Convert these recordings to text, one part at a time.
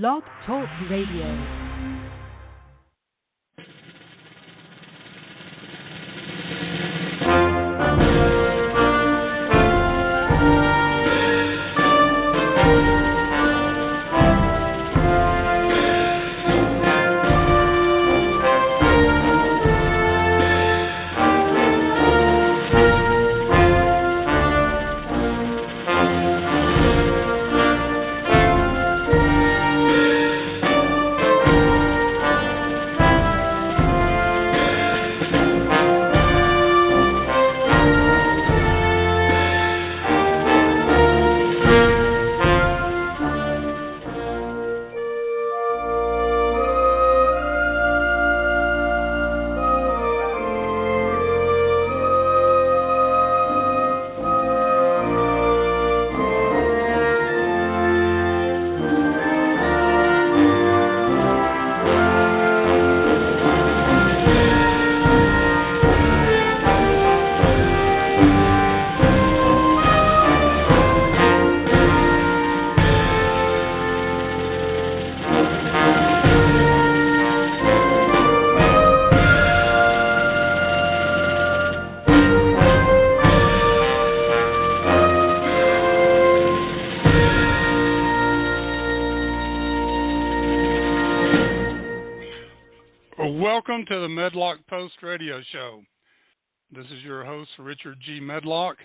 Blog Talk Radio. Welcome to the Medlock Post Radio Show. This is your host, Richard G. Medlock.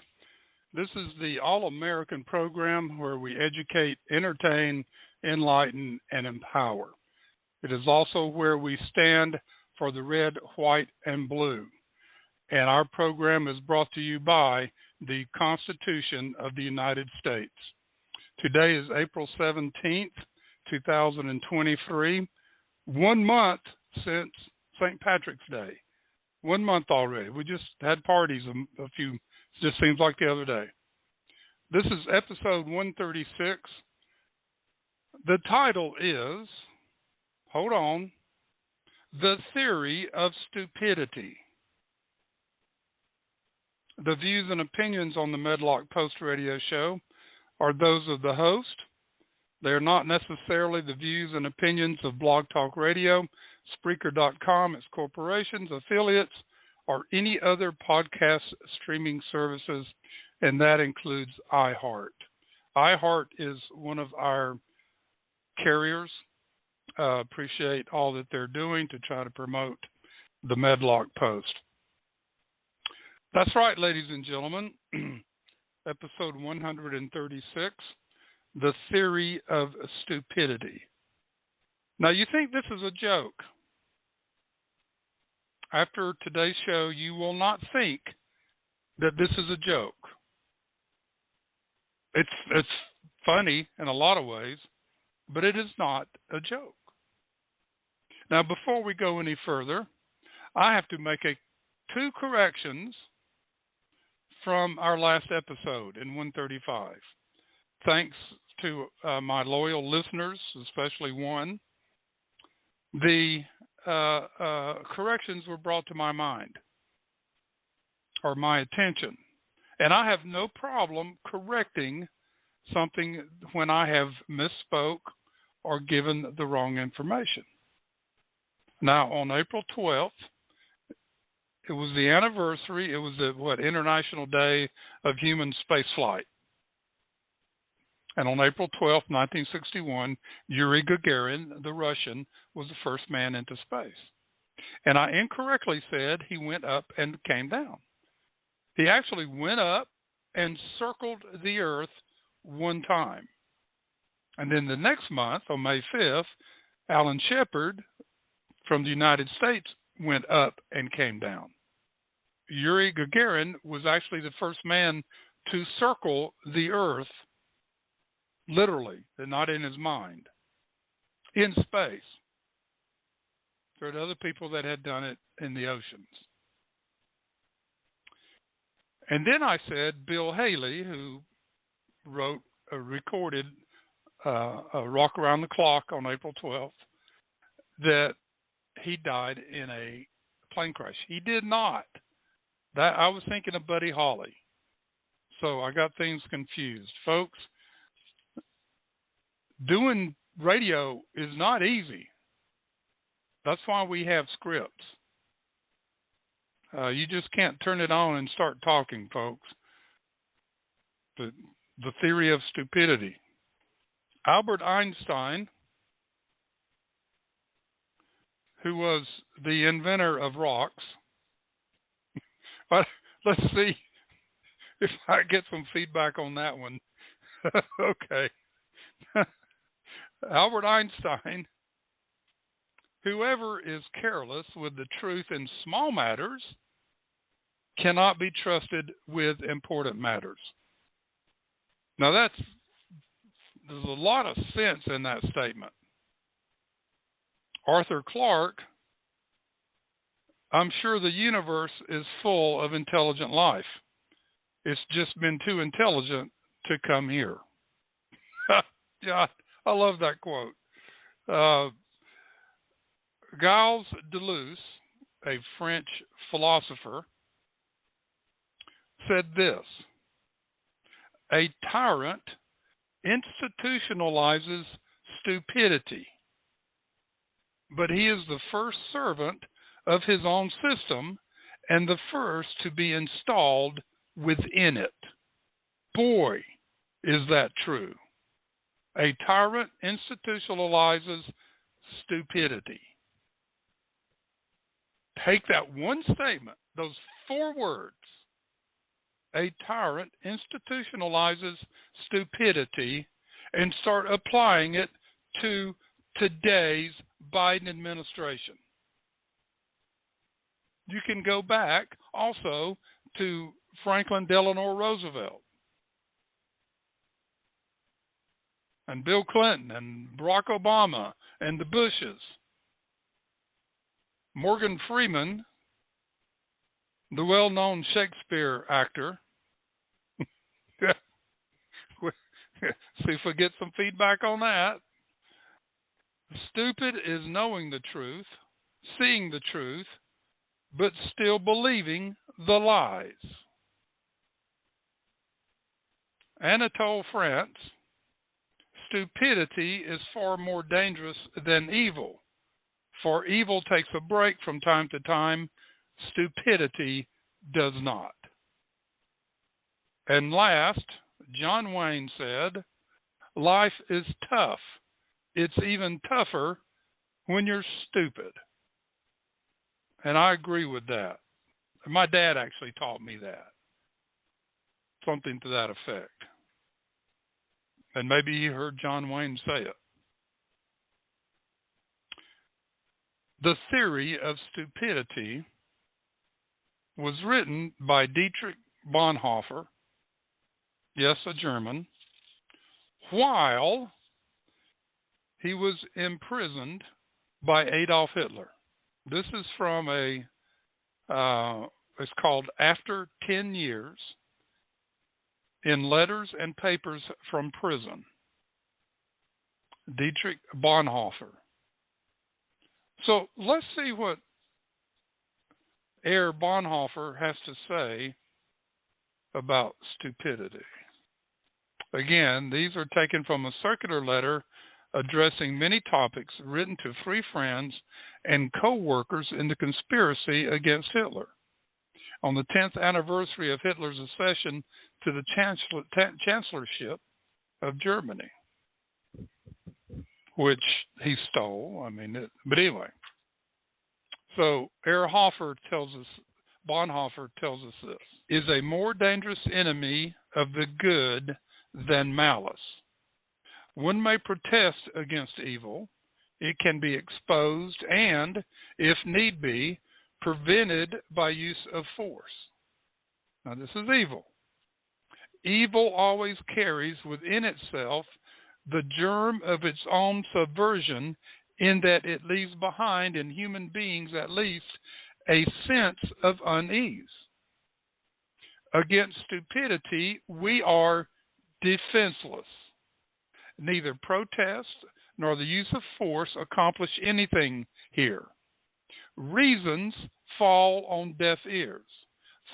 This is the all-American program where we educate, entertain, enlighten, and empower. It is also where we stand for the red, white, and blue. And our program is brought to you by the Constitution of the United States. Today is April 17th, 2023, 1 month since St. Patrick's Day. 1 month already. We just had parties a few, just seems like the other day. This is episode 136. The title is, hold on, The Theory of Stupidity. The views and opinions on the Medlock Post Radio Show are those of the host. They are not necessarily the views and opinions of Blog Talk Radio, Spreaker.com, its corporations, affiliates, or any other podcast streaming services, and that includes iHeart. iHeart is one of our carriers. Appreciate all that they're doing to try to promote the Medlock Post. That's right, ladies and gentlemen. Episode 136, The Theory of Stupidity. Now, you think this is a joke. After today's show, you will not think that this is a joke. It's funny in a lot of ways, but it is not a joke. Now, before we go any further, I have to make two corrections from our last episode in 135. Thanks to my loyal listeners, especially one. The corrections were brought to my mind or my attention. And I have no problem correcting something when I have misspoke or given the wrong information. Now, on April 12th, it was the anniversary. It was the, International Day of Human Spaceflight. And on April 12, 1961, Yuri Gagarin, the Russian, was the first man into space. And I incorrectly said he went up and came down. He actually went up and circled the Earth one time. And then the next month, on May 5th, Alan Shepard from the United States went up and came down. Yuri Gagarin was actually the first man to circle the Earth, literally, and not in his mind, in space. There are other people that had done it in the oceans. And then I said Bill Haley, who recorded Rock Around the Clock on April 12th, that he died in a plane crash. He did not. I was thinking of Buddy Holly. So I got things confused. Folks, doing radio is not easy. That's why we have scripts. You just can't turn it on and start talking, folks. The theory of stupidity. Albert Einstein, who was the inventor of rocks. But let's see if I get some feedback on that one. Okay. Albert Einstein, whoever is careless with the truth in small matters cannot be trusted with important matters. Now there's a lot of sense in that statement. Arthur Clarke, I'm sure the universe is full of intelligent life. It's just been too intelligent to come here. Yeah, I love that quote. Gilles Deleuze, a French philosopher, said this: a tyrant institutionalizes stupidity, but he is the first servant of his own system and the first to be installed within it. Boy, is that true. A tyrant institutionalizes stupidity. Take that one statement, those 4 words. A tyrant institutionalizes stupidity, and start applying it to today's Biden administration. You can go back also to Franklin Delano Roosevelt and Bill Clinton and Barack Obama and the Bushes. Morgan Freeman, the well-known Shakespeare actor. See if we get some feedback on that. Stupid is knowing the truth, seeing the truth, but still believing the lies. Anatole France, stupidity is far more dangerous than evil, for evil takes a break from time to time, stupidity does not. And last, John Wayne said, life is tough. It's even tougher when you're stupid. And I agree with that. My dad actually taught me that. Something to that effect. And maybe you heard John Wayne say it. The Theory of Stupidity was written by Dietrich Bonhoeffer, yes, a German, while he was imprisoned by Adolf Hitler. This is from it's called After 10 Years, in Letters and Papers from Prison. Dietrich Bonhoeffer. So let's see what Herr Bonhoeffer has to say about stupidity. Again, these are taken from a circular letter addressing many topics written to 3 friends and co-workers in the conspiracy against Hitler on the 10th anniversary of Hitler's accession to the chancellorship of Germany, which he stole. But anyway. So Bonhoeffer tells us this: is a more dangerous enemy of the good than malice. One may protest against evil. It can be exposed and, if need be, prevented by use of force. Now, this is evil. Evil always carries within itself the germ of its own subversion, in that it leaves behind in human beings at least a sense of unease. Against stupidity, we are defenseless. Neither protest nor the use of force accomplish anything here. Reasons fall on deaf ears.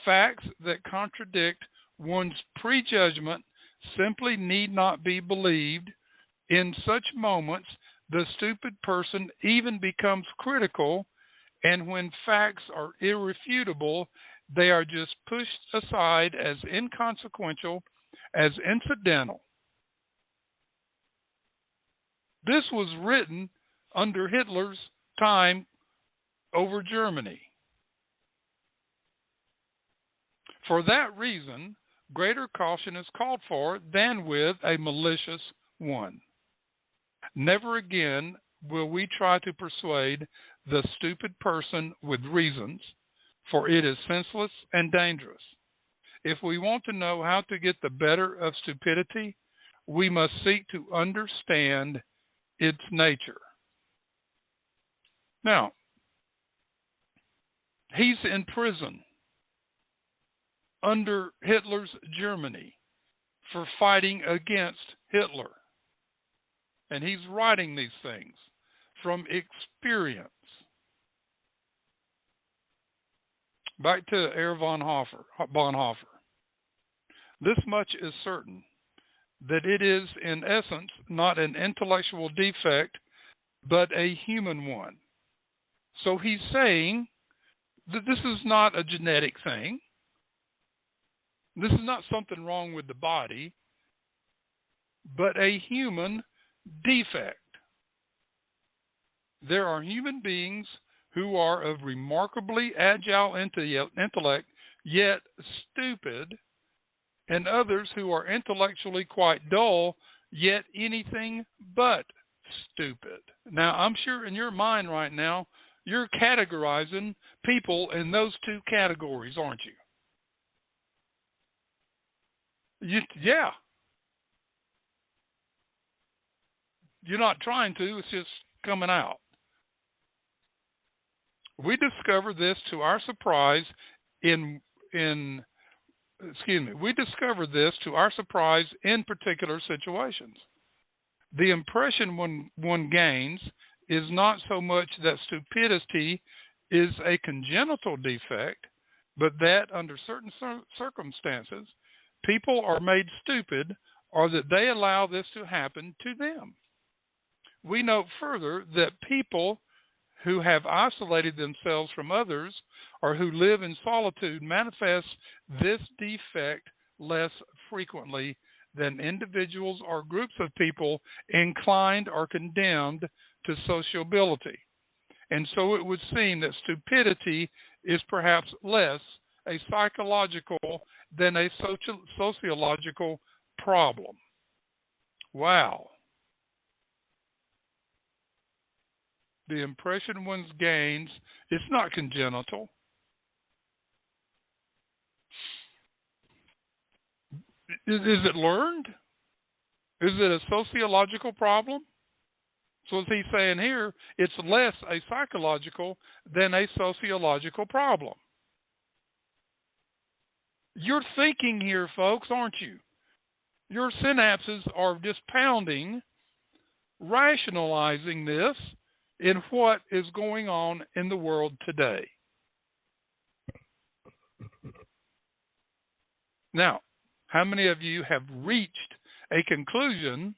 Facts that contradict one's prejudgment simply need not be believed In such moments, the stupid person even becomes critical, and when facts are irrefutable, they are just pushed aside as inconsequential, as incidental. This was written under Hitler's time over Germany. For that reason, greater caution is called for than with a malicious one. Never again will we try to persuade the stupid person with reasons, for it is senseless and dangerous. If we want to know how to get the better of stupidity, we must seek to understand its nature. Now, he's in prison under Hitler's Germany for fighting against Hitler. And he's writing these things from experience. Back to Herr Bonhoeffer. This much is certain, that it is in essence not an intellectual defect, but a human one. So he's saying that this is not a genetic thing. This is not something wrong with the body, but a human defect. There are human beings who are of remarkably agile intellect, yet stupid, and others who are intellectually quite dull, yet anything but stupid. Now, I'm sure in your mind right now, you're categorizing people in those two categories, aren't you? Yeah. You're not trying to, it's just coming out. We discover this to our surprise we discover this to our surprise in particular situations. The impression one gains is not so much that stupidity is a congenital defect, but that under certain circumstances, people are made stupid, or that they allow this to happen to them. We note further that people who have isolated themselves from others or who live in solitude manifest this defect less frequently than individuals or groups of people inclined or condemned to sociability. And so it would seem that stupidity is perhaps less a psychological than a sociological problem. Wow. The impression one gains, it's not congenital. Is it learned? Is it a sociological problem? So as he's saying here, it's less a psychological than a sociological problem. You're thinking here, folks, aren't you? Your synapses are just pounding, rationalizing this in what is going on in the world today. Now, how many of you have reached a conclusion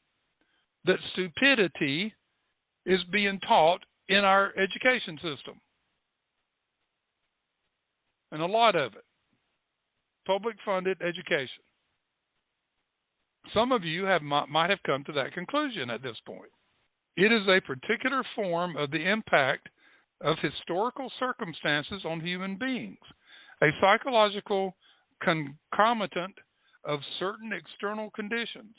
that stupidity is being taught in our education system? And a lot of it. Public-funded education. Some of you might have come to that conclusion at this point. It is a particular form of the impact of historical circumstances on human beings, a psychological concomitant of certain external conditions.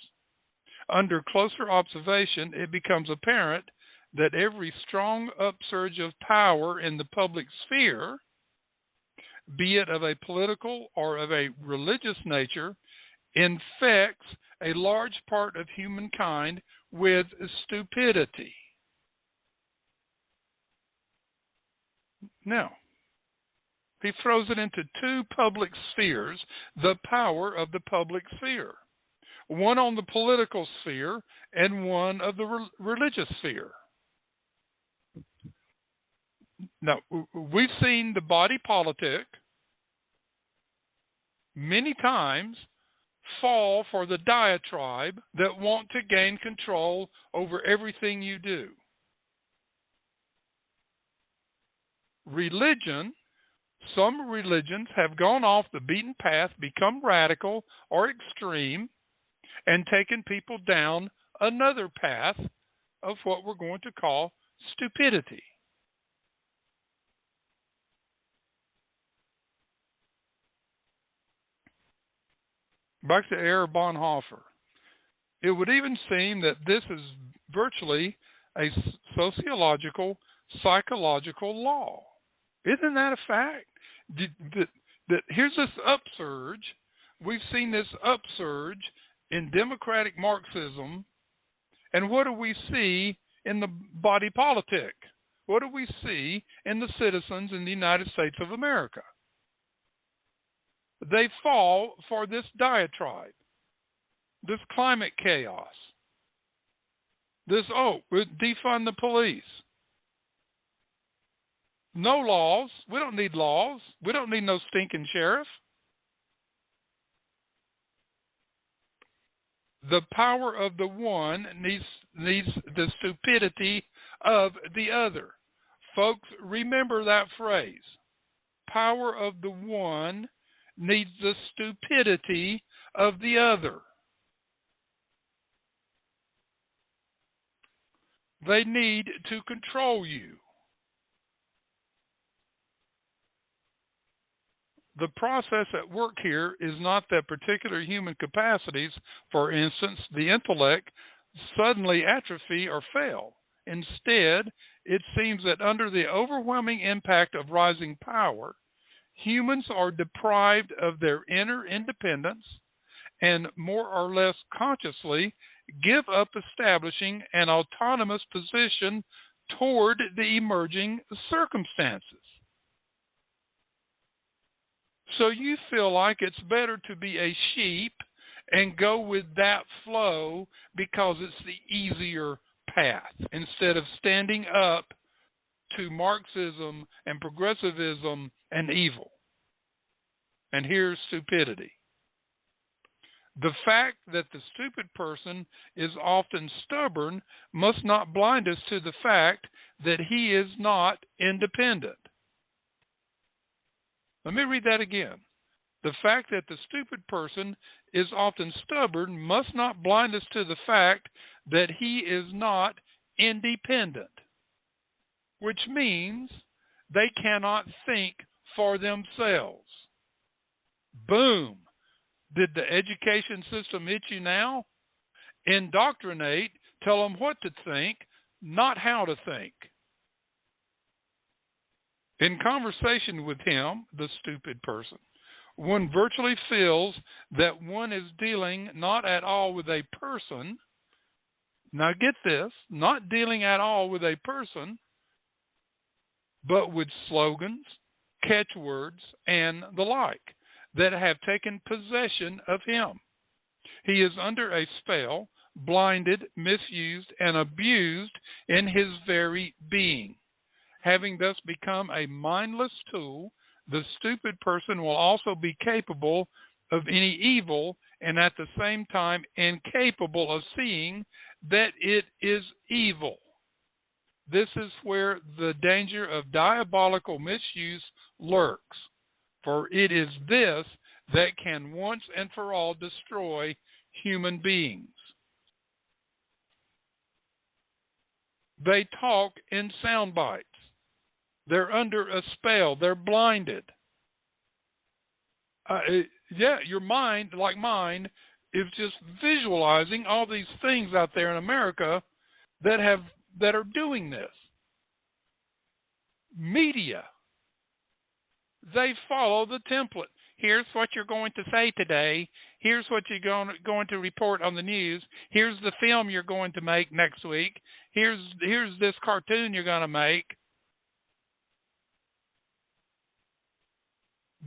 Under closer observation, it becomes apparent that every strong upsurge of power in the public sphere, be it of a political or of a religious nature, infects a large part of humankind with stupidity. Now, he throws it into two public spheres, the power of the public sphere. One on the political sphere and one of the religious sphere. Now, we've seen the body politic many times fall for the diatribe that want to gain control over everything you do. Religion, some religions have gone off the beaten path, become radical or extreme, and taken people down another path of what we're going to call stupidity. Back to Erich Bonhoeffer. It would even seem that this is virtually a sociological, psychological law. Isn't that a fact? That here's this upsurge. We've seen this upsurge in democratic Marxism, and what do we see in the body politic? What do we see in the citizens in the United States of America? They fall for this diatribe, this climate chaos, this, defund the police. No laws. We don't need laws. We don't need no stinking sheriff. The power of the one needs the stupidity of the other. Folks, remember that phrase. Power of the one needs the stupidity of the other. They need to control you. The process at work here is not that particular human capacities, for instance, the intellect, suddenly atrophy or fail. Instead, it seems that under the overwhelming impact of rising power, humans are deprived of their inner independence and more or less consciously give up establishing an autonomous position toward the emerging circumstances. So you feel like it's better to be a sheep and go with that flow because it's the easier path instead of standing up to Marxism and progressivism and evil. And here's stupidity. The fact that the stupid person is often stubborn must not blind us to the fact that he is not independent. Let me read that again. The fact that the stupid person is often stubborn must not blind us to the fact that he is not independent, which means they cannot think for themselves. Boom. Did the education system hit you now? Indoctrinate, tell them what to think, not how to think. In conversation with him, the stupid person, one virtually feels that one is dealing not at all with a person. Now get this, not dealing at all with a person, but with slogans, catchwords, and the like that have taken possession of him. He is under a spell, blinded, misused, and abused in his very being. Having thus become a mindless tool, the stupid person will also be capable of any evil and at the same time incapable of seeing that it is evil. This is where the danger of diabolical misuse lurks, for it is this that can once and for all destroy human beings. They talk in sound bites. They're under a spell. They're blinded. Your mind, like mine, is just visualizing all these things out there in America that are doing this. Media. They follow the template. Here's what you're going to say today. Here's what you're going to report on the news. Here's the film you're going to make next week. Here's this cartoon you're going to make.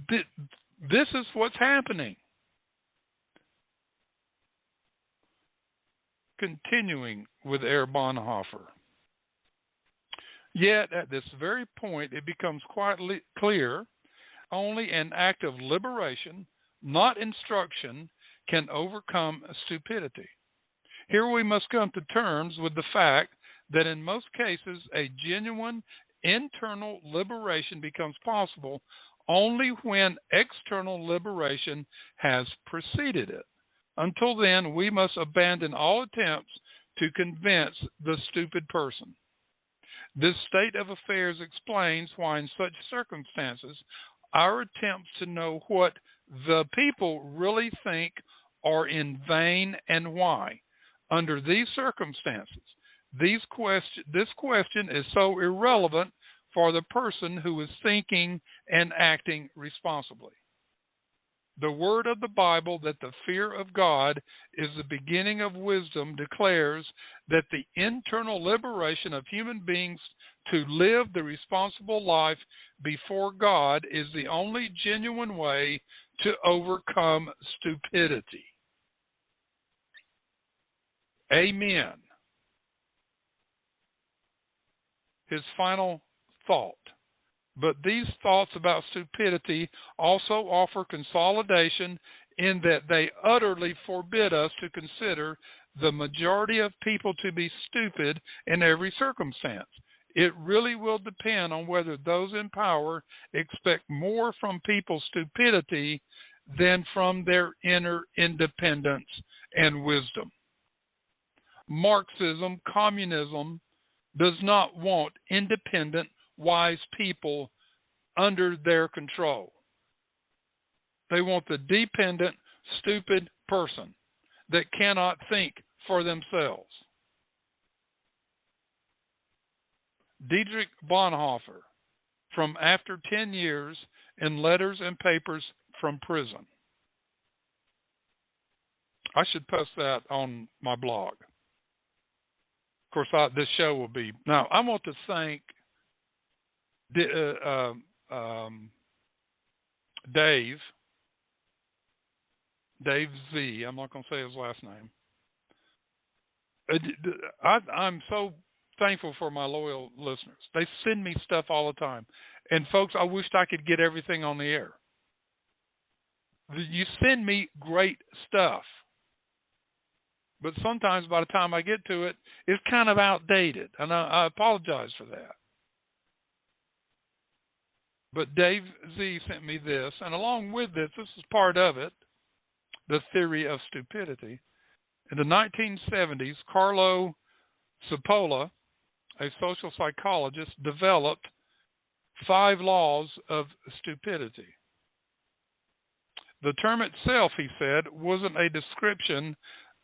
This is what's happening. Continuing with Erich Bonhoeffer. Yet, at this very point, it becomes quite clear only an act of liberation, not instruction, can overcome stupidity. Here we must come to terms with the fact that in most cases a genuine internal liberation becomes possible only when external liberation has preceded it. Until then, we must abandon all attempts to convince the stupid person. This state of affairs explains why in such circumstances our attempts to know what the people really think are in vain and why. Under these circumstances, this question is so irrelevant for the person who is thinking and acting responsibly. The word of the Bible that the fear of God is the beginning of wisdom declares that the internal liberation of human beings to live the responsible life before God is the only genuine way to overcome stupidity. Amen. His final thought. But these thoughts about stupidity also offer consolidation in that they utterly forbid us to consider the majority of people to be stupid in every circumstance. It really will depend on whether those in power expect more from people's stupidity than from their inner independence and wisdom. Marxism, communism, does not want independent, wise people under their control. They want the dependent, stupid person that cannot think for themselves. Dietrich Bonhoeffer, from after 10 years in Letters and Papers from Prison. I should post that on my blog. Of course, this show will be. Now, I want to thank Dave Z. I'm not going to say his last name. I'm so thankful for my loyal listeners. They send me stuff all the time. And, folks, I wished I could get everything on the air. You send me great stuff. But sometimes by the time I get to it, it's kind of outdated. And I apologize for that. But Dave Z sent me this. And along with this is part of it, the theory of stupidity. In the 1970s, Carlo Cipolla, a social psychologist, developed 5 laws of stupidity. The term itself, he said, wasn't a description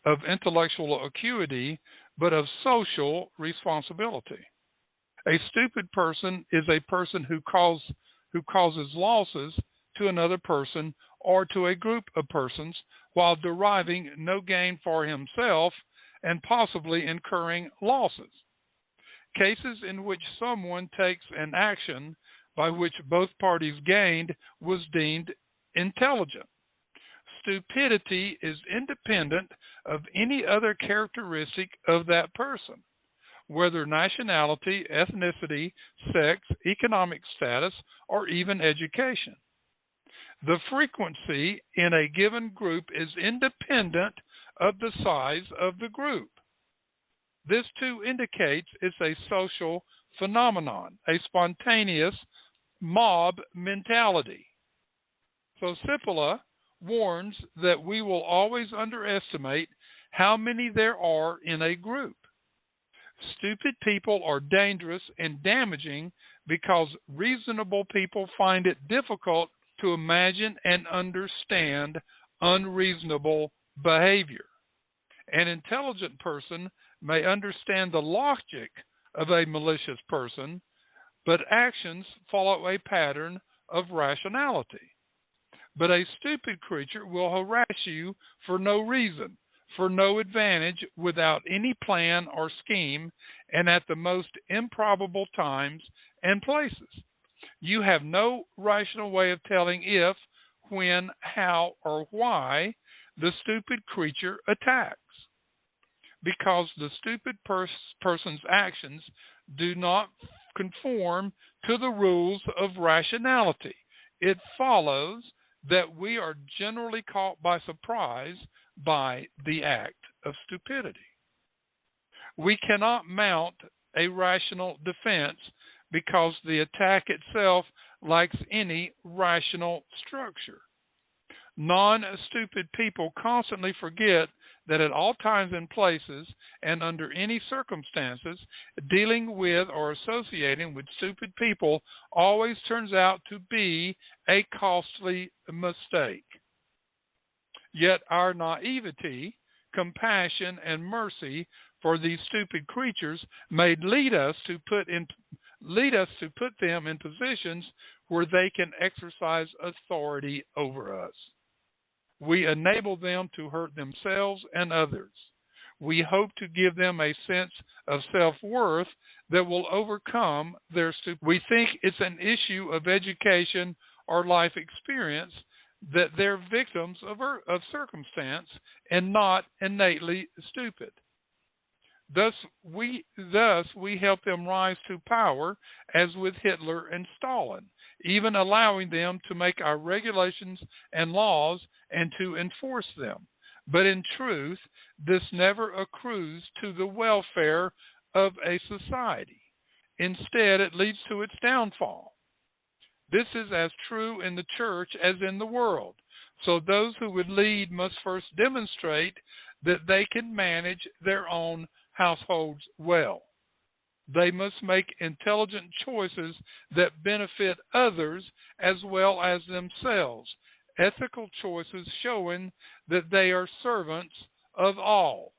of intellectual acuity, but of social responsibility. A stupid person is a person who causes losses to another person or to a group of persons while deriving no gain for himself and possibly incurring losses. Cases in which someone takes an action by which both parties gained was deemed intelligent. Stupidity is independent of any other characteristic of that person, whether nationality, ethnicity, sex, economic status, or even education. The frequency in a given group is independent of the size of the group. This too indicates it's a social phenomenon, a spontaneous mob mentality. So Cipolla warns that we will always underestimate how many there are in a group. Stupid people are dangerous and damaging because reasonable people find it difficult to imagine and understand unreasonable behavior. An intelligent person may understand the logic of a malicious person, but actions follow a pattern of rationality. But a stupid creature will harass you for no reason, for no advantage, without any plan or scheme, and at the most improbable times and places. You have no rational way of telling if, when, how, or why the stupid creature attacks. Because the stupid person's actions do not conform to the rules of rationality. It follows that we are generally caught by surprise by the act of stupidity. We cannot mount a rational defense because the attack itself lacks any rational structure. Non-stupid people constantly forget that at all times and places and under any circumstances, dealing with or associating with stupid people always turns out to be a costly mistake. Yet our naivety, compassion, and mercy for these stupid creatures may lead us to put them in positions where they can exercise authority over us. We enable them to hurt themselves and others. We hope to give them a sense of self-worth that will overcome their stupidity. We think it's an issue of education or life experience that they're victims of circumstance and not innately stupid. Thus we help them rise to power, as with Hitler and Stalin, even allowing them to make our regulations and laws and to enforce them. But in truth, this never accrues to the welfare of a society. Instead, it leads to its downfall. This is as true in the church as in the world. So those who would lead must first demonstrate that they can manage their own households well. They must make intelligent choices that benefit others as well as themselves, ethical choices showing that they are servants of all.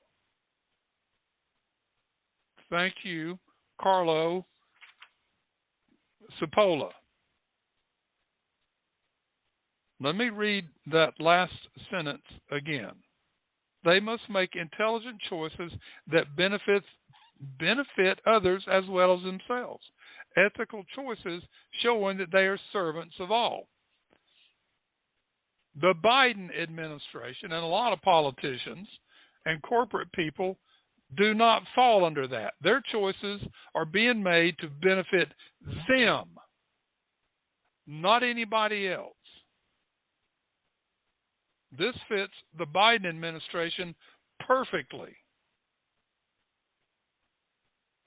Thank you, Carlo Cipolla. Let me read that last sentence again. They must make intelligent choices that benefit others as well as themselves. Ethical choices showing that they are servants of all. The Biden administration and a lot of politicians and corporate people do not fall under that. Their choices are being made to benefit them, not anybody else. This fits the Biden administration perfectly.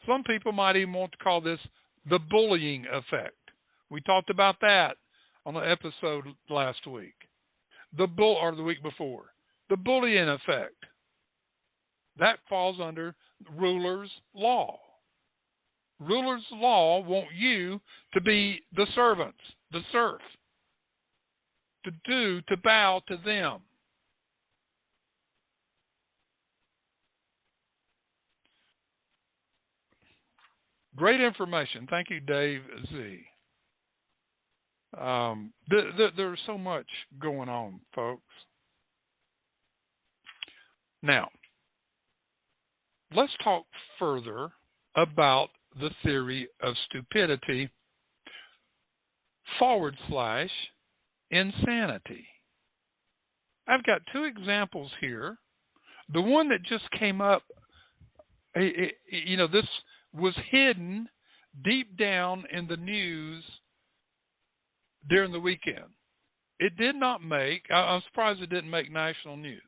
Some people might even want to call this the bullying effect. We talked about that on the episode last week. The week before. The bullying effect. That falls under ruler's law. Ruler's law want you to be the servants, the serf. To bow to them. Great information. Thank you, Dave Z. There's so much going on, folks. Now, let's talk further about the theory of stupidity / insanity. I've got two examples here. The one that just came up, this was hidden deep down in the news during the weekend. It did not I'm surprised it didn't make national news.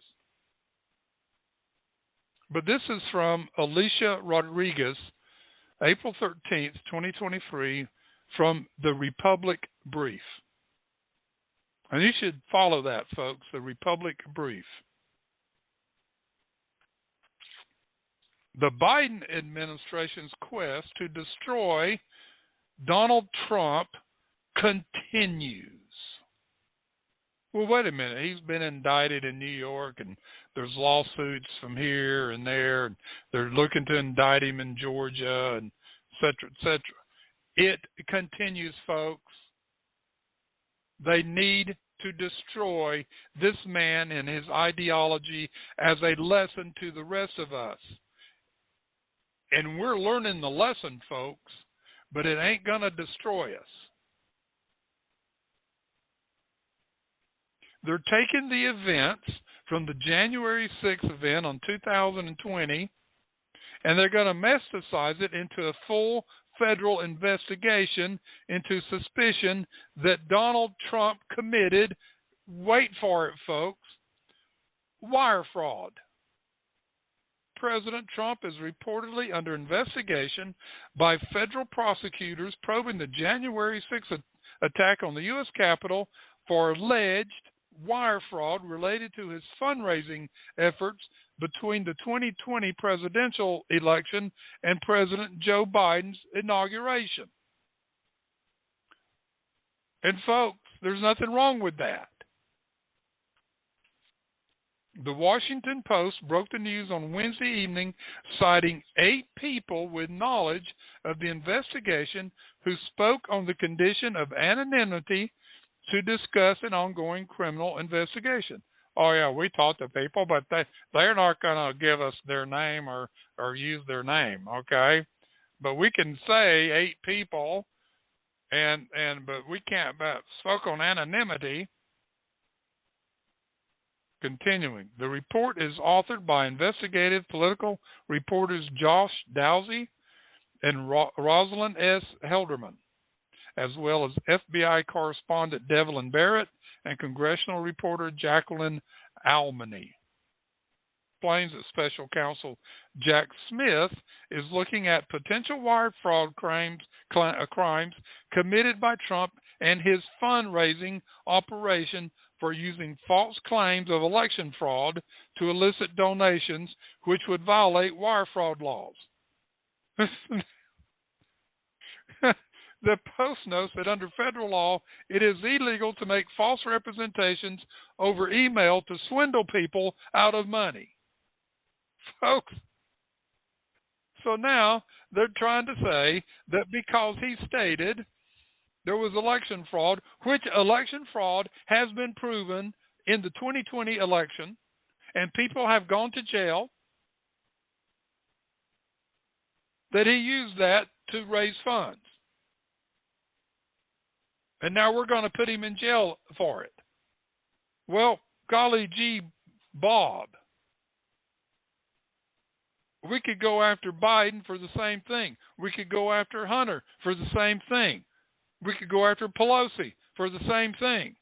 But this is from Alicia Rodriguez, April 13th, 2023, from the Republic Brief. And you should follow that, folks, the Republic Brief. The Biden administration's quest to destroy Donald Trump continues. Well, wait a minute. He's been indicted in New York, and there's lawsuits from here and there, and they're looking to indict him in Georgia, and et cetera, et cetera. It continues, folks. They need to destroy this man and his ideology as a lesson to the rest of us. And we're learning the lesson, folks, but it ain't going to destroy us. They're taking the events from the January 6th event on 2020, and they're going to metastasize it into a full federal investigation into suspicion that Donald Trump committed Wait for it, folks. Wire fraud. President Trump is reportedly under investigation by federal prosecutors probing the January 6th attack on the U.S. Capitol for alleged wire fraud related to his fundraising efforts between the 2020 presidential election and President Joe Biden's inauguration. And folks, there's nothing wrong with that. The Washington Post broke the news on Wednesday evening, citing 8 people with knowledge of the investigation who spoke on the condition of anonymity to discuss an ongoing criminal investigation. Oh, yeah, we talked to people, but they're not going to give us their name or use their name, okay? But we can say 8 people, but we can't spoke on anonymity. Continuing, the report is authored by investigative political reporters Josh Dowsey and Rosalind S. Helderman, as well as FBI correspondent Devlin Barrett and congressional reporter Jacqueline Almany. Explains that Special Counsel Jack Smith is looking at potential wire fraud crimes committed by Trump and his fundraising operation for using false claims of election fraud to elicit donations, which would violate wire fraud laws. The Post notes that under federal law, it is illegal to make false representations over email to swindle people out of money. Folks, so now they're trying to say that because he stated there was election fraud, which election fraud has been proven in the 2020 election, and people have gone to jail, that he used that to raise funds. And now we're going to put him in jail for it. Well, golly gee, Bob. We could go after Biden for the same thing. We could go after Hunter for the same thing. We could go after Pelosi for the same thing.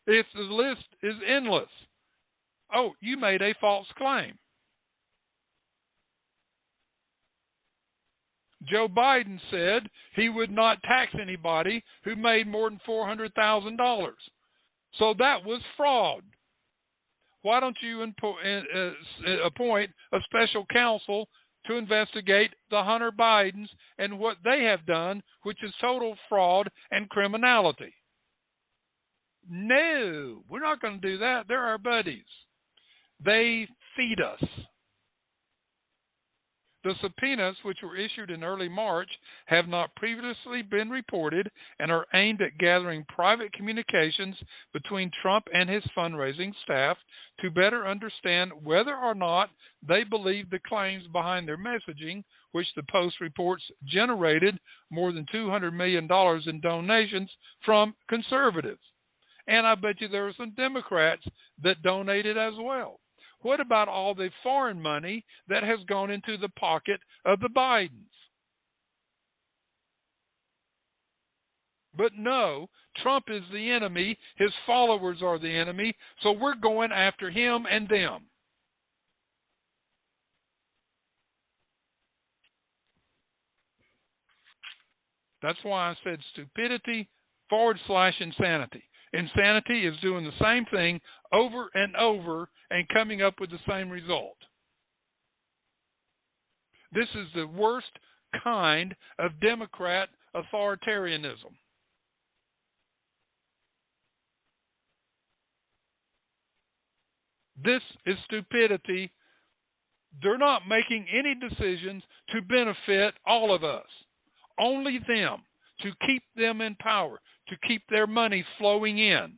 The list is endless. Oh, you made a false claim. Joe Biden said he would not tax anybody who made more than $400,000. So that was fraud. Why don't you appoint a special counsel to investigate the Hunter Bidens and what they have done, which is total fraud and criminality? No, we're not going to do that. They're our buddies. They feed us. The subpoenas, which were issued in early March, have not previously been reported and are aimed at gathering private communications between Trump and his fundraising staff to better understand whether or not they believe the claims behind their messaging, which the Post reports generated more than $200 million in donations from conservatives. And I bet you there were some Democrats that donated as well. What about all the foreign money that has gone into the pocket of the Bidens? But no, Trump is the enemy. His followers are the enemy. So we're going after him and them. That's why I said stupidity / insanity. Insanity is doing the same thing over and over and coming up with the same result. This is the worst kind of Democrat authoritarianism. This is stupidity. They're not making any decisions to benefit all of us. Only them, to keep them in power, to keep their money flowing in,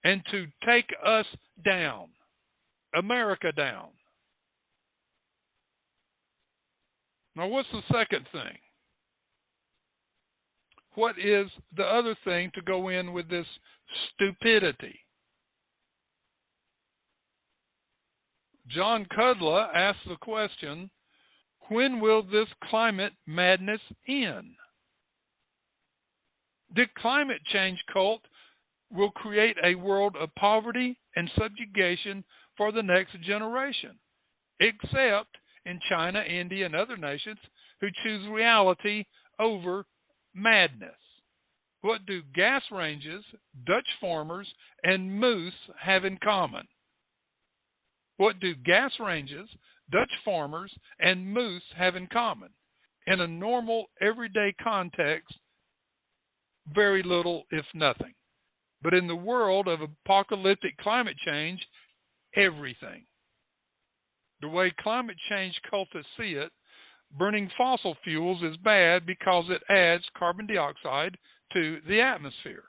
and to take us down, America down. Now, what's the second thing? What is the other thing to go in with this stupidity? John Kudla asked the question, when will this climate madness end? The climate change cult will create a world of poverty and subjugation for the next generation, except in China, India, and other nations who choose reality over madness. What do gas ranges, Dutch farmers, and moose have in common? What do gas ranges, Dutch farmers, and moose have in common? In a normal, everyday context, very little, if nothing. But in the world of apocalyptic climate change, everything. The way climate change cultists see it, burning fossil fuels is bad because it adds carbon dioxide to the atmosphere,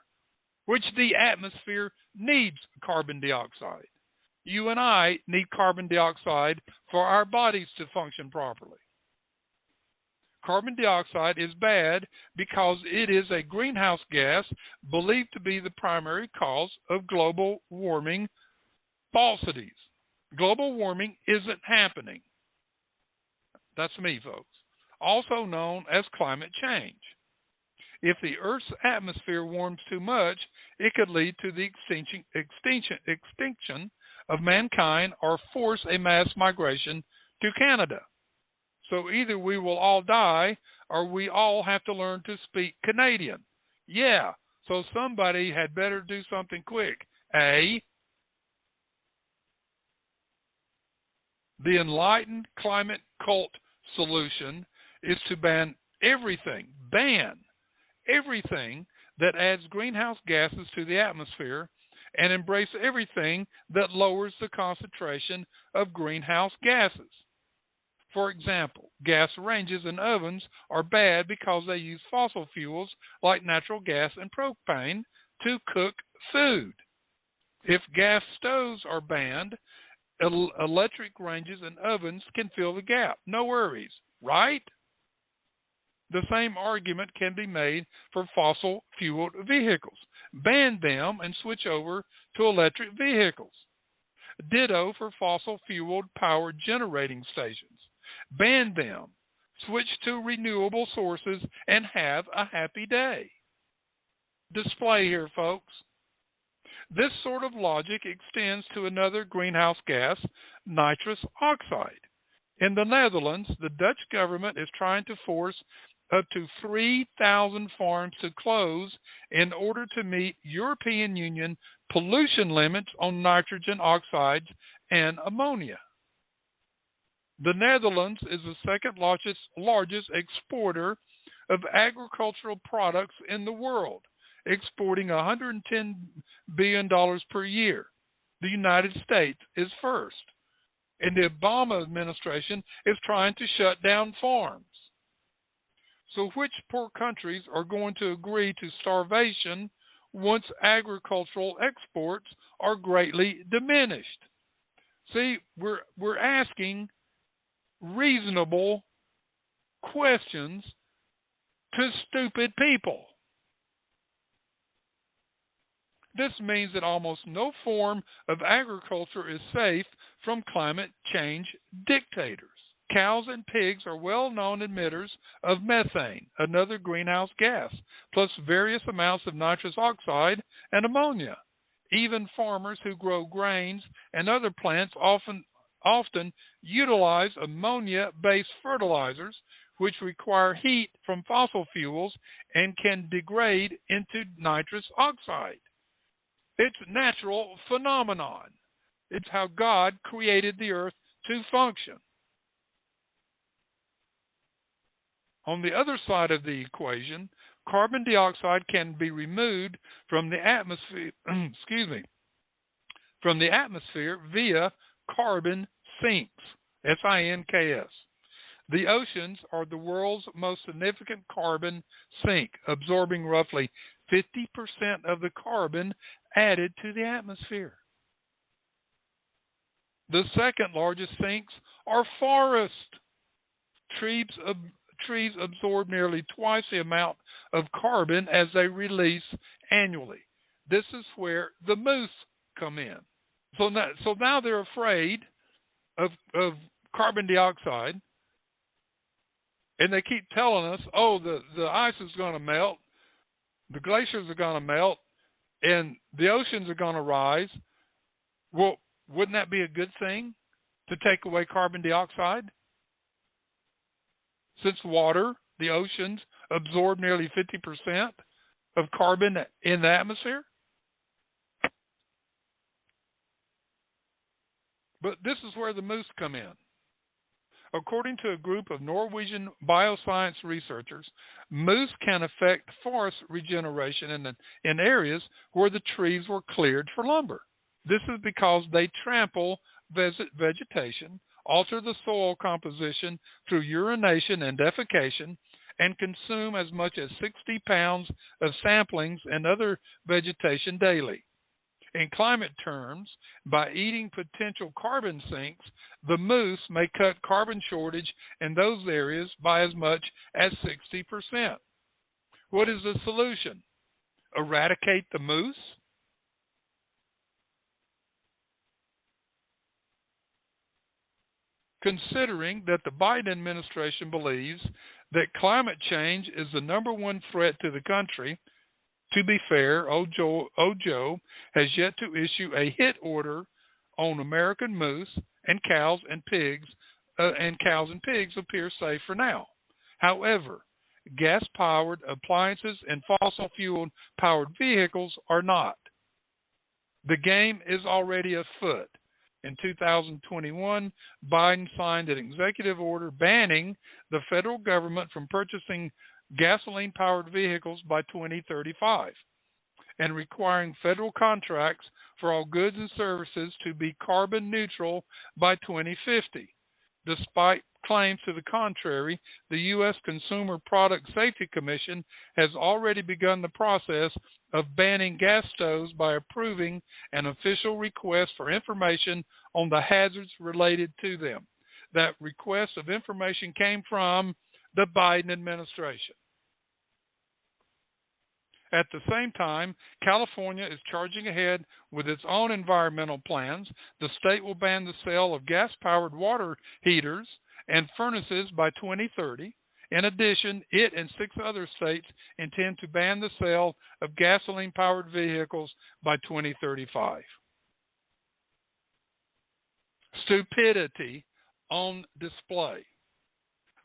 which the atmosphere needs carbon dioxide. You and I need carbon dioxide for our bodies to function properly. Carbon dioxide is bad because it is a greenhouse gas believed to be the primary cause of global warming falsities. Global warming isn't happening. That's me, folks. Also known as climate change. If the Earth's atmosphere warms too much, it could lead to the extinction of mankind or force a mass migration to Canada. So either we will all die or we all have to learn to speak Canadian. Yeah, so somebody had better do something quick. The enlightened climate cult solution is to ban everything that adds greenhouse gases to the atmosphere and embrace everything that lowers the concentration of greenhouse gases. For example, gas ranges and ovens are bad because they use fossil fuels like natural gas and propane to cook food. If gas stoves are banned, electric ranges and ovens can fill the gap. No worries, right? The same argument can be made for fossil-fueled vehicles. Ban them and switch over to electric vehicles. Ditto for fossil-fueled power generating stations. Ban them, switch to renewable sources, and have a happy day. Display here, folks. This sort of logic extends to another greenhouse gas, nitrous oxide. In the Netherlands, the Dutch government is trying to force up to 3,000 farms to close in order to meet European Union pollution limits on nitrogen oxides and ammonia. The Netherlands is the second largest exporter of agricultural products in the world, exporting $110 billion per year. The United States is first. And the Obama administration is trying to shut down farms. So which poor countries are going to agree to starvation once agricultural exports are greatly diminished? See, we're asking reasonable questions to stupid people. This means that almost no form of agriculture is safe from climate change dictators. Cows and pigs are well-known emitters of methane, another greenhouse gas, plus various amounts of nitrous oxide and ammonia. Even farmers who grow grains and other plants often utilize ammonia-based fertilizers, which require heat from fossil fuels and can degrade into nitrous oxide. It's a natural phenomenon. It's how God created the earth to function. On the other side of the equation, carbon dioxide can be removed from the atmosphere, from the atmosphere via carbon sinks, S-I-N-K-S. The oceans are the world's most significant carbon sink, absorbing roughly 50% of the carbon added to the atmosphere. The second largest sinks are forests. Trees absorb nearly twice the amount of carbon as they release annually. This is where the moose come in. So now they're afraid of carbon dioxide, and they keep telling us, oh, the ice is going to melt. the glaciers are going to melt, and the oceans are going to rise. Well, wouldn't that be a good thing to take away carbon dioxide? Since water, the oceans, absorb nearly 50% of carbon in the atmosphere. But this is where the moose come in. According to a group of Norwegian bioscience researchers, moose can affect forest regeneration in areas where the trees were cleared for lumber. This is because they trample vegetation, alter the soil composition through urination and defecation, and consume as much as 60 pounds of samplings and other vegetation daily. In climate terms, by eating potential carbon sinks, the moose may cut carbon shortage in those areas by as much as 60%. What is the solution? Eradicate the moose? Considering that the Biden administration believes that climate change is the number one threat to the country, to be fair, Ojo has yet to issue a hit order on American moose, and cows and pigs appear safe for now. However, gas-powered appliances and fossil fuel-powered vehicles are not. The game is already afoot. In 2021, Biden signed an executive order banning the federal government from purchasing gasoline-powered vehicles by 2035 and requiring federal contracts for all goods and services to be carbon neutral by 2050. Despite claims to the contrary, the U.S. Consumer Product Safety Commission has already begun the process of banning gas stoves by approving an official request for information on the hazards related to them. That request of information came from the Biden administration. At the same time, California is charging ahead with its own environmental plans. The state will ban the sale of gas-powered water heaters and furnaces by 2030. In addition, it and 6 other states intend to ban the sale of gasoline-powered vehicles by 2035. Stupidity on display.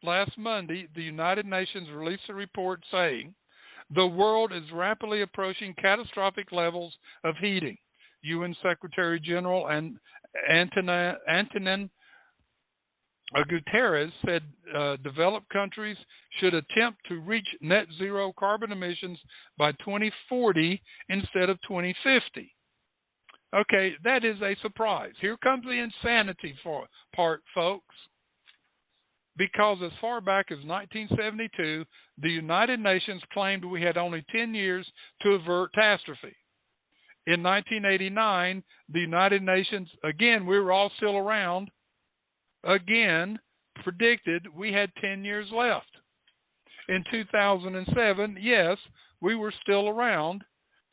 Last Monday, the United Nations released a report saying, the world is rapidly approaching catastrophic levels of heating. UN Secretary General Antonin Guterres said developed countries should attempt to reach net zero carbon emissions by 2040 instead of 2050. Okay, that is a surprise. Here comes the insanity part, folks. Because as far back as 1972, the United Nations claimed we had only 10 years to avert catastrophe. In 1989, the United Nations, again, we were all still around, again, predicted we had 10 years left. In 2007, yes, we were still around.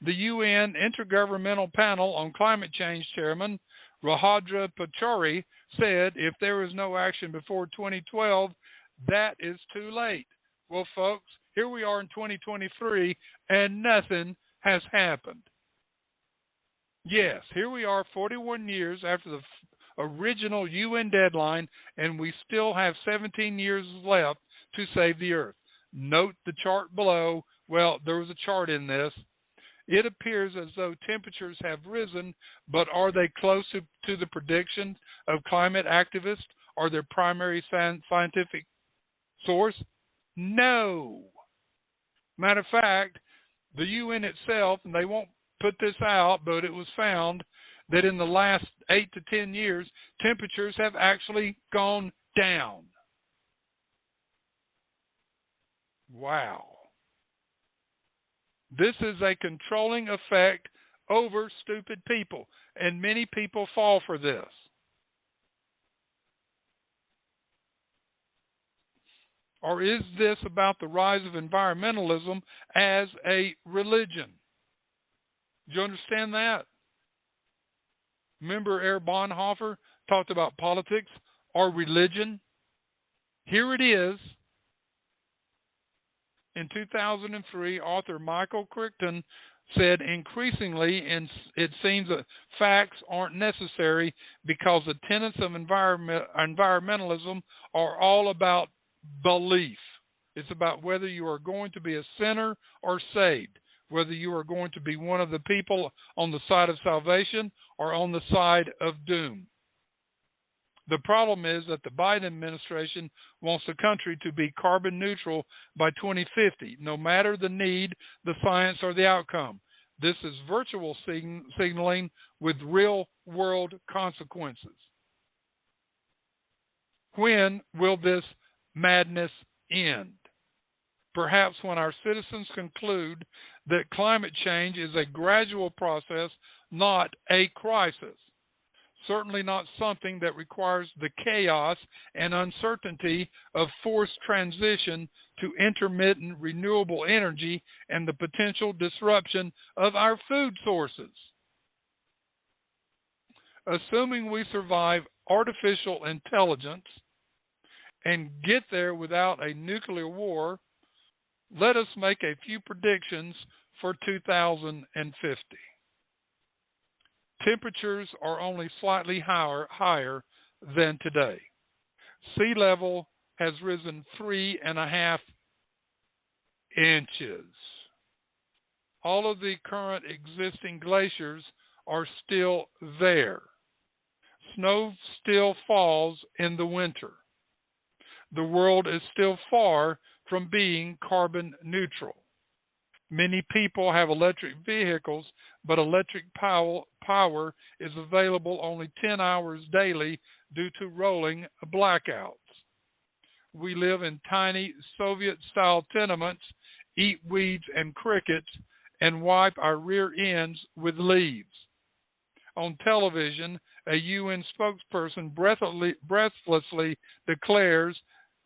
The UN Intergovernmental Panel on Climate Change Chairman Rahadra Pachauri said if there is no action before 2012, that is too late. Well, folks, here we are in 2023, and nothing has happened. Yes, here we are 41 years after the original UN deadline, and we still have 17 years left to save the Earth. Note the chart below. Well, there was a chart in this. It appears as though temperatures have risen, but are they close to the predictions of climate activists or their primary scientific source? No. Matter of fact, the UN itself, and they won't put this out, but it was found that in the last 8 to 10 years, temperatures have actually gone down. Wow. This is a controlling effect over stupid people, and many people fall for this. Or is this about the rise of environmentalism as a religion? Do you understand that? Remember Herr Bonhoeffer talked about politics or religion? Here it is In 2003, author Michael Crichton said, increasingly, it seems that facts aren't necessary because the tenets of environmentalism are all about belief. It's about whether you are going to be a sinner or saved, whether you are going to be one of the people on the side of salvation or on the side of doom. The problem is that the Biden administration wants the country to be carbon neutral by 2050, no matter the need, the science, or the outcome. This is virtual signaling with real-world consequences. When will this madness end? Perhaps when our citizens conclude that climate change is a gradual process, not a crisis. Certainly not something that requires the chaos and uncertainty of forced transition to intermittent renewable energy and the potential disruption of our food sources. Assuming we survive artificial intelligence and get there without a nuclear war, let us make a few predictions for 2050. Temperatures are only slightly higher than today. Sea level has risen 3.5 inches. All of the current existing glaciers are still there. Snow still falls in the winter. The world is still far from being carbon neutral. Many people have electric vehicles, but electric power is available only 10 hours daily due to rolling blackouts. We live in tiny Soviet-style tenements, eat weeds and crickets, and wipe our rear ends with leaves. On television, a UN spokesperson breathlessly declares,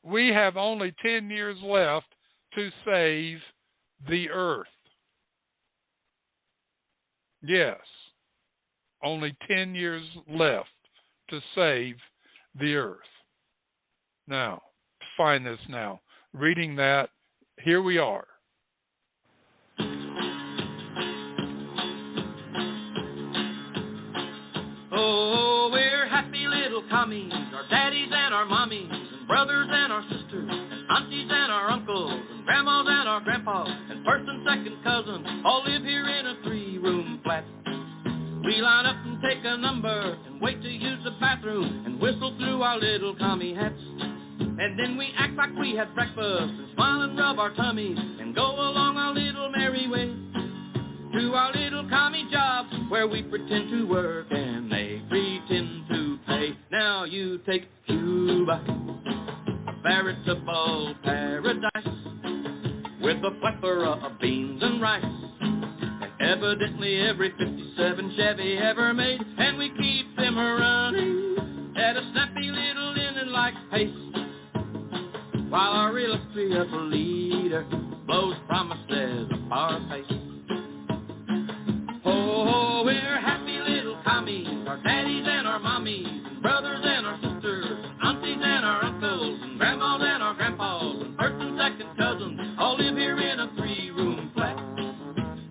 "We have only 10 years left to save the earth." Yes, only 10 years left to save the earth. Now, find this now. Reading that, here we are. Oh, we're happy little commies, our daddies and our mommies, and brothers and our sisters, and aunties and our uncles, and grandmas and our grandpas, and first and second cousins, all live here in a 3-room flat. We line up and take a number, and wait to use the bathroom, and whistle through our little commie hats. And then we act like we had breakfast, and smile and rub our tummies, and go along our little merry way to our little commie jobs, where we pretend to work and they pretend to pay. Now you take Cuba, a veritable paradise, with a plethora of beans and rice, and evidently every 57 Chevy ever made, and we keep them running at a snappy little linen-like pace, while our illustrious leader blows promises of our face. Oh, we're happy little commies, our daddies and our mommies, and brothers and our sisters, and aunties and our uncles, and grandmas and our grandpas, and first and second cousins, all live here in a 3-room flat.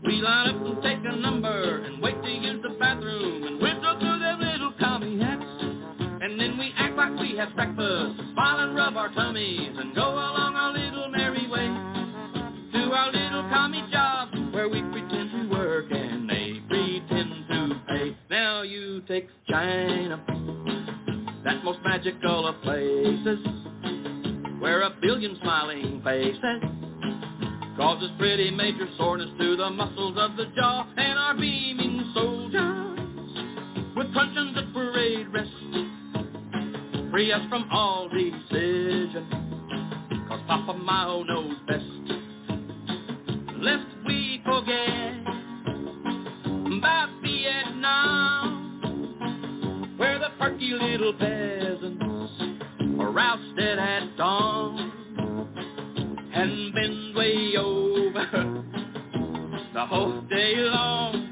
We line up and take a number, and wait to use the bathroom, and whistle through them little commie hats. And then we act like we had breakfast, and smile and rub our tummies, and go along our little merry way to our little commie jobs, where we pretend to work and they pretend to pay. Now you take China, that most magical of places, where 1 billion smiling faces causes pretty major soreness to the muscles of the jaw, and our beaming soldiers with truncheons at parade rest free us from all decision, 'cause Papa Mao knows best. Lest we forget about Vietnam, where the perky little peasants are rousted at dawn and bend way over the whole day long,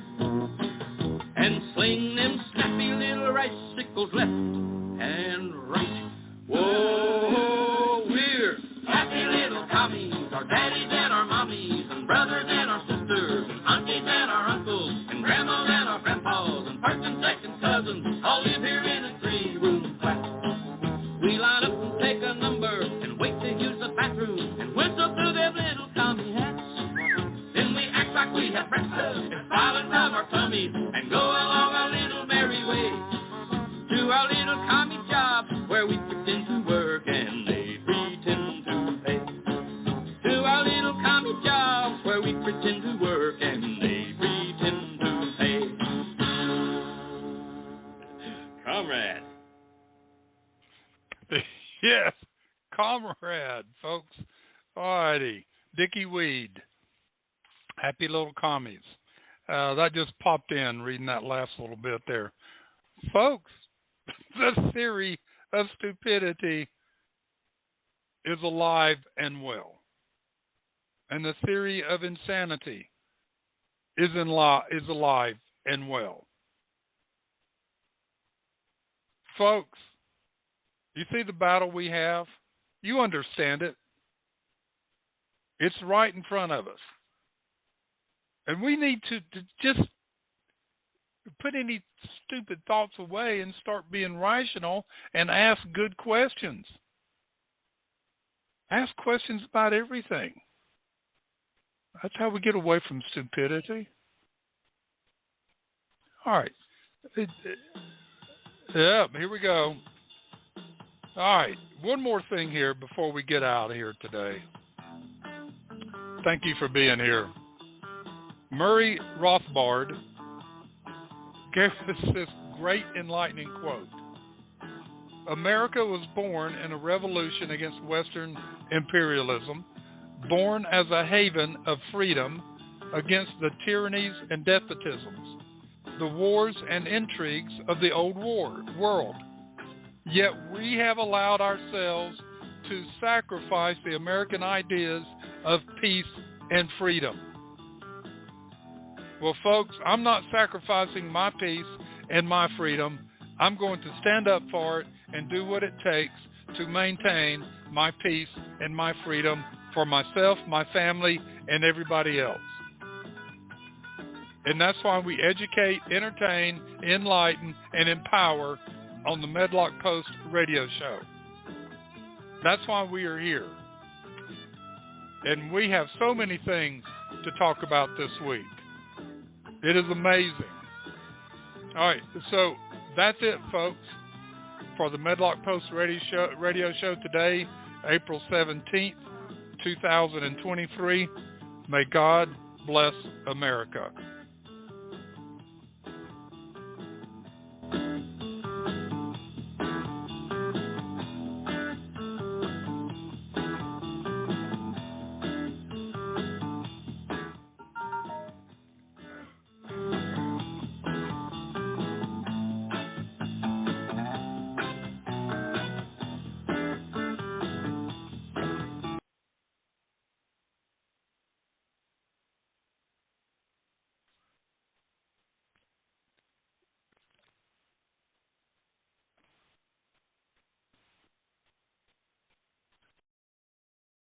and sling them snappy little rice-sickles left and right. Whoa, we're happy little commies, our daddies and our on through them little commie hats. Then we act like we have breakfast and smiling from our tummies and go along our little merry way to our little commie job where we pretend to work and they pretend to pay. To our little commie job where we pretend to work and they pretend to pay. Comrade. Yes, comrade, folks. Alrighty, Dickie Weed. Happy little commies. That just popped in reading that last little bit there. Folks, the theory of stupidity is alive and well. And the theory of insanity is alive and well. Folks, you see the battle we have? You understand it. It's right in front of us. And we need to just put any stupid thoughts away and start being rational and ask good questions. Ask questions about everything. That's how we get away from stupidity. All right. Yeah, here we go. All right. One more thing here before we get out of here today. Thank you for being here. Murray Rothbard gave us this great enlightening quote. America was born in a revolution against Western imperialism, born as a haven of freedom against the tyrannies and despotisms, the wars and intrigues of the old world. Yet we have allowed ourselves to sacrifice the American ideas of peace and freedom. Well, folks, I'm not sacrificing my peace and my freedom. I'm going to stand up for it and do what it takes to maintain my peace and my freedom for myself, my family, and everybody else. And that's why we educate, entertain, enlighten, and empower on the Medlock Post radio show. That's why we are here. And we have so many things to talk about this week. It is amazing. All right, so that's it, folks, for the Medlock Post radio show today, April 17th, 2023. May God bless America.